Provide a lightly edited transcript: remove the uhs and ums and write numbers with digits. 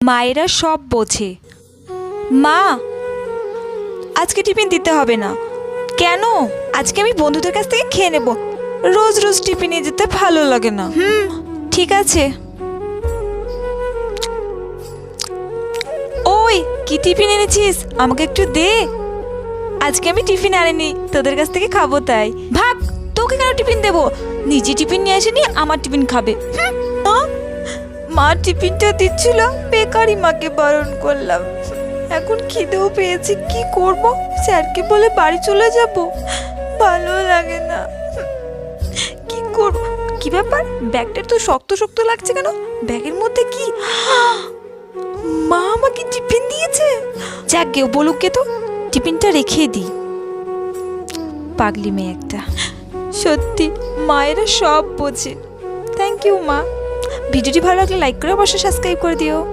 মায়েরা সব বোঝে। মা, আজকে টিফিন দিতে হবে না। কেন? আজকে আমি বন্ধুদের কাছ থেকে খেয়ে নেব। রোজ রোজ টিফিন নিয়ে যেতে ভালো লাগে না। ঠিক আছে। ওই, কি টিফিন এনেছিস? আমাকে একটু দে। আজকে আমি টিফিন আনিনি, তোদের কাছ থেকে খাবো তাই। ভাগ, তোকে কেন টিফিন দেবো? নিজে টিফিন নিয়ে আসেনি, আমার টিফিন খাবে। মা টিফিনটা দিচ্ছিল, বেকারি মাকে বারণ করলাম। এখন খিদেও পেয়েছে, কি করব? স্যারকে বলে বাড়ি চলে যাব, ভালো লাগে না। কি করব? কি ব্যাপার, ব্যাগটা তো শক্ত শক্ত লাগছে কেন? ব্যাগের মধ্যে কি? মা আমাকে টিফিন দিয়েছে। যাক গে, বলুক গে তো, টিফিনটা রেখে দিই। পাগলি মেয়ে একটা। সত্যি মায়েরা সব বোঝে। থ্যাংক ইউ মা। ভিডিওটি ভালো লাগলে লাইক করে অবশ্যই সাবস্ক্রাইব করে দিও।